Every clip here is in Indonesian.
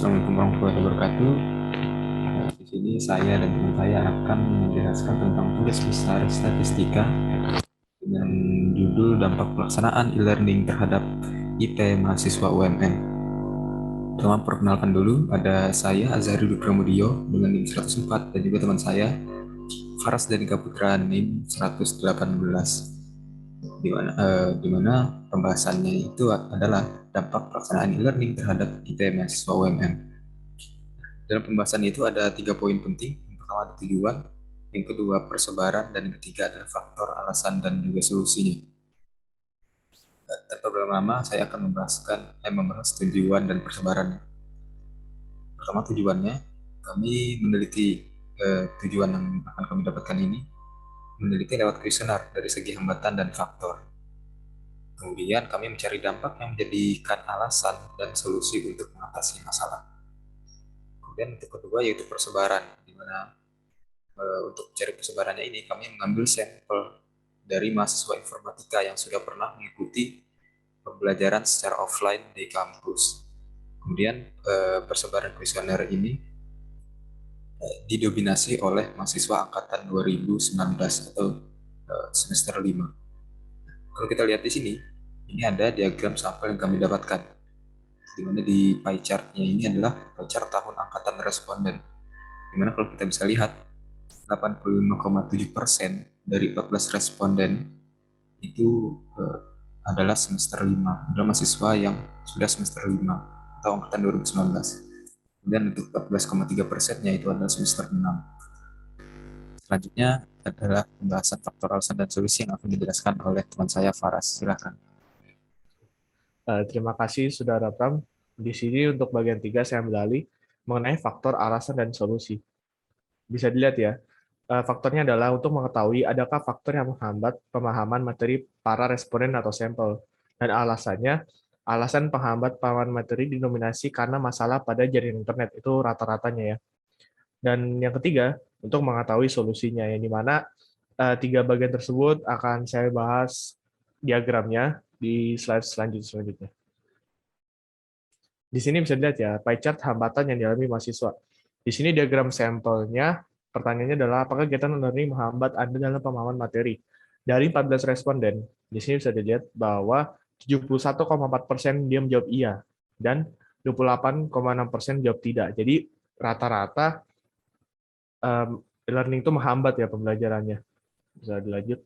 Assalamualaikum warahmatullahi wabarakatuh. Di sini saya dan teman saya akan menjelaskan tentang tugas besar statistika dengan judul dampak pelaksanaan e-learning terhadap IP mahasiswa UMN. Pertama perkenalkan dulu, ada saya Azhari Dwi Pramudio dengan NIM 104 dan juga teman saya Faras dan Kaputra NIM 118. Di mana pembahasannya itu adalah dampak pelaksanaan e-learning terhadap IP mahasiswa UMN. Dalam pembahasan itu ada 3 poin penting. Yang pertama ada tujuan, yang kedua persebaran, dan yang ketiga adalah faktor, alasan, dan juga solusinya. Tanpa berlama-lama, saya akan membahas tujuan dan persebarannya. Pertama tujuannya, kami meneliti tujuan yang akan kami dapatkan ini, meneliti lewat kuesioner dari segi hambatan dan faktor. Kemudian kami mencari dampak yang menjadikan alasan dan solusi untuk mengatasi masalah. Kemudian untuk kedua yaitu persebaran, di mana untuk mencari persebarannya ini kami mengambil sampel dari mahasiswa informatika yang sudah pernah mengikuti pembelajaran secara offline di kampus. Kemudian persebaran kuesioner ini didominasi oleh mahasiswa angkatan 2019 atau semester 5. Kalau kita lihat di sini, ini ada diagram sampel yang kami dapatkan, di mana di pie chart-nya ini adalah pie chart tahun angkatan responden. Dimana kalau kita bisa lihat 85,7% dari 14 responden itu adalah semester 5, adalah mahasiswa yang sudah semester 5 atau angkatan 2019. Kemudian untuk 14,3%-nya itu adalah semester 6. Selanjutnya adalah pembahasan faktor alasan dan solusi yang akan dijelaskan oleh teman saya Faras. Silakan. Terima kasih, Saudara Pram. Di sini untuk bagian 3 saya ambil alih mengenai faktor alasan dan solusi. Bisa dilihat ya, faktornya adalah untuk mengetahui adakah faktor yang menghambat pemahaman materi para responden atau sampel. Dan alasannya, alasan penghambat pemahaman materi dinominasi karena masalah pada jaringan internet, itu rata-ratanya ya. Dan yang ketiga, untuk mengetahui solusinya, yang dimana 3 bagian tersebut akan saya bahas diagramnya di slide selanjutnya. Di sini bisa dilihat ya, pie chart hambatan yang dialami mahasiswa. Di sini diagram sampelnya, pertanyaannya adalah apakah kegiatan e-learning menghambat Anda dalam pemahaman materi? Dari 14 responden, di sini bisa dilihat bahwa 71,4% dia menjawab iya, dan 28,6% jawab tidak. Jadi rata-rata e-learning itu menghambat ya pembelajarannya. Bisa dilanjut.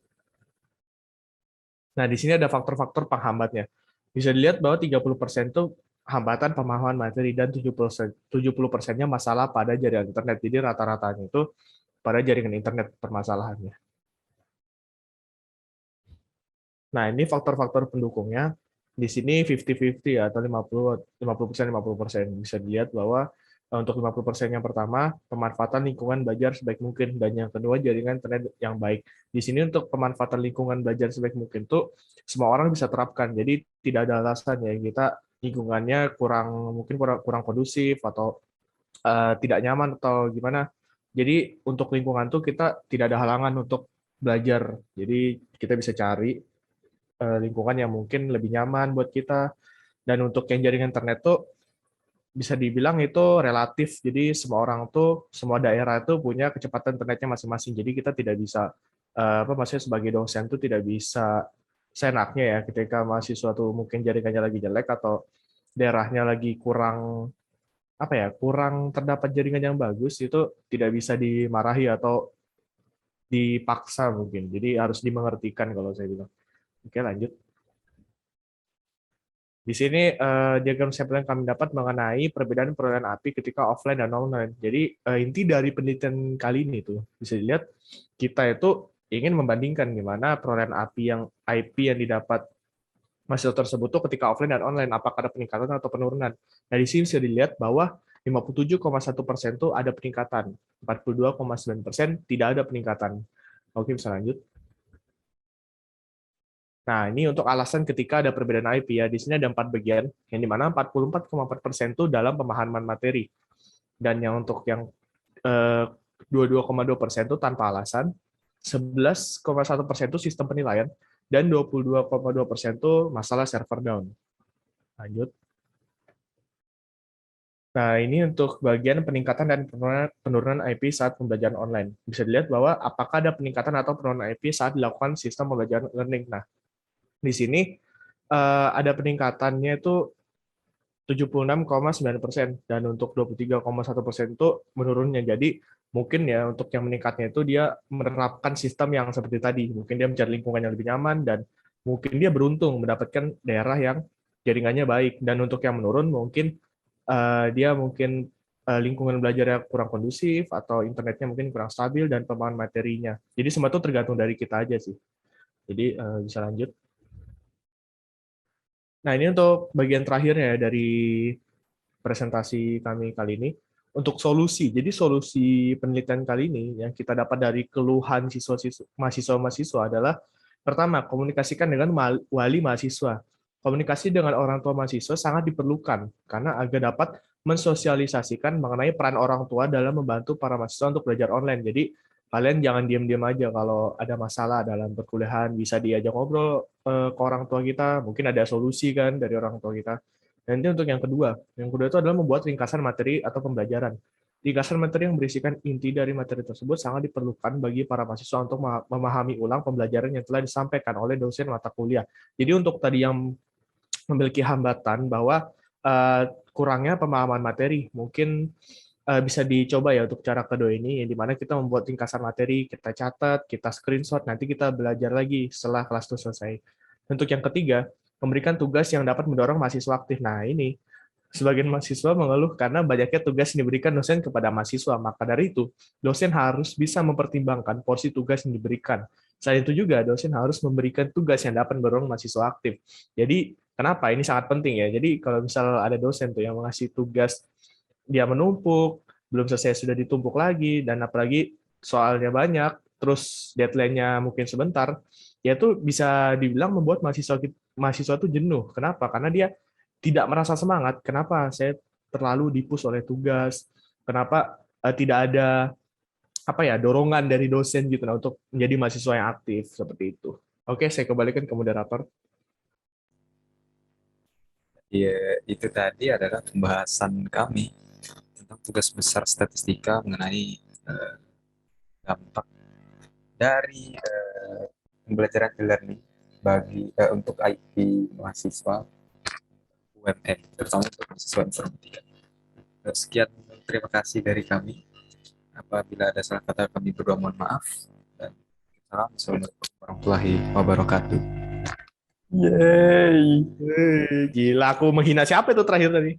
Nah, di sini ada faktor-faktor penghambatnya. Bisa dilihat bahwa 30% itu hambatan pemahaman materi dan 70%-nya masalah pada jaringan internet. Jadi rata-ratanya itu pada jaringan internet permasalahannya. Nah, ini faktor-faktor pendukungnya. Di sini 50-50 ya, atau 50%, 50%. Bisa dilihat bahwa untuk 50% yang pertama, pemanfaatan lingkungan belajar sebaik mungkin. Dan yang kedua, jaringan internet yang baik. Di sini untuk pemanfaatan lingkungan belajar sebaik mungkin itu semua orang bisa terapkan. Jadi tidak ada alasan ya kita lingkungannya mungkin kurang kondusif atau tidak nyaman atau gimana. Jadi untuk lingkungan tuh kita tidak ada halangan untuk belajar. Jadi kita bisa cari lingkungan yang mungkin lebih nyaman buat kita. Dan untuk yang jaringan internet tuh bisa dibilang itu relatif. Jadi semua daerah itu punya kecepatan internetnya masing-masing. Jadi kita tidak bisa maksudnya sebagai dosen tuh tidak bisa seenaknya ya ketika mahasiswa tuh mungkin jaringannya lagi jelek atau daerahnya lagi kurang terdapat jaringan yang bagus, itu tidak bisa dimarahi atau dipaksa mungkin. Jadi harus dimengertikan kalau saya bilang. Oke, lanjut. Di sini diagram sampel yang kami dapat mengenai perbedaan perolehan API ketika offline dan online. Jadi inti dari penelitian kali ini tuh bisa dilihat kita itu ingin membandingkan gimana perolehan IP yang didapat mahasiswa tersebut tuh ketika offline dan online, apakah ada peningkatan atau penurunan. Nah, di sini bisa dilihat bahwa 57,1% itu ada peningkatan, 42,9% tidak ada peningkatan. Oke, bisa lanjut. Nah, ini untuk alasan ketika ada perbedaan IP ya. Di sini ada 4 bagian, yang dimana 44,4% itu dalam pemahaman materi. Dan yang 22,2% itu tanpa alasan, 11,1% itu sistem penilaian, dan 22,2% itu masalah server down. Lanjut. Nah, ini untuk bagian peningkatan dan penurunan IP saat pembelajaran online. Bisa dilihat bahwa apakah ada peningkatan atau penurunan IP saat dilakukan sistem pembelajaran learning. Nah, di sini ada peningkatannya itu 76,9% dan untuk 23,1% itu menurunnya. Jadi mungkin ya untuk yang meningkatnya itu dia menerapkan sistem yang seperti tadi. Mungkin dia mencari lingkungan yang lebih nyaman dan mungkin dia beruntung mendapatkan daerah yang jaringannya baik. Dan untuk yang menurun mungkin dia mungkin lingkungan belajarnya kurang kondusif atau internetnya mungkin kurang stabil dan pemahaman materinya. Jadi semua itu tergantung dari kita aja sih. Jadi bisa lanjut. Nah, ini untuk bagian terakhirnya ya dari presentasi kami kali ini. Untuk solusi, jadi solusi penelitian kali ini yang kita dapat dari keluhan mahasiswa-mahasiswa adalah pertama, komunikasikan dengan wali mahasiswa. Komunikasi dengan orang tua mahasiswa sangat diperlukan karena agar dapat mensosialisasikan mengenai peran orang tua dalam membantu para mahasiswa untuk belajar online. Jadi kalian jangan diam-diam aja kalau ada masalah dalam perkuliahan, bisa diajak ngobrol ke orang tua kita, mungkin ada solusi kan dari orang tua kita. Dan itu untuk yang kedua. Yang kedua itu adalah membuat ringkasan materi atau pembelajaran. Ringkasan materi yang berisikan inti dari materi tersebut sangat diperlukan bagi para mahasiswa untuk memahami ulang pembelajaran yang telah disampaikan oleh dosen mata kuliah. Jadi untuk tadi yang memiliki hambatan bahwa kurangnya pemahaman materi, mungkin bisa dicoba ya untuk cara kedua ini, di mana kita membuat ringkasan materi, kita catat, kita screenshot, nanti kita belajar lagi setelah kelas itu selesai. Untuk yang ketiga, memberikan tugas yang dapat mendorong mahasiswa aktif. Nah, ini sebagian mahasiswa mengeluh karena banyaknya tugas yang diberikan dosen kepada mahasiswa. Maka dari itu, dosen harus bisa mempertimbangkan porsi tugas yang diberikan. Selain itu juga, dosen harus memberikan tugas yang dapat mendorong mahasiswa aktif. Jadi, kenapa? Ini sangat penting ya. Jadi, kalau misal ada dosen tuh yang mengasih tugas, dia menumpuk, belum selesai sudah ditumpuk lagi, dan apalagi soalnya banyak, terus deadline-nya mungkin sebentar, ya itu bisa dibilang membuat mahasiswa itu jenuh. Kenapa? Karena dia tidak merasa semangat. Kenapa saya terlalu dipus oleh tugas? Kenapa tidak ada apa ya dorongan dari dosen gitu nah, untuk menjadi mahasiswa yang aktif seperti itu. Oke, saya kembalikan ke moderator. Ya, itu tadi adalah pembahasan kami tentang tugas besar statistika mengenai eh, dampak dari pembelajaran e-learning untuk IP mahasiswa UMN, terutama untuk mahasiswa informatika. Sekian, terima kasih dari kami. Apabila ada salah kata kami berdua mohon maaf. Dan Assalamualaikum warahmatullahi wabarakatuh. Yeay. Gila, aku menghina siapa itu terakhir tadi?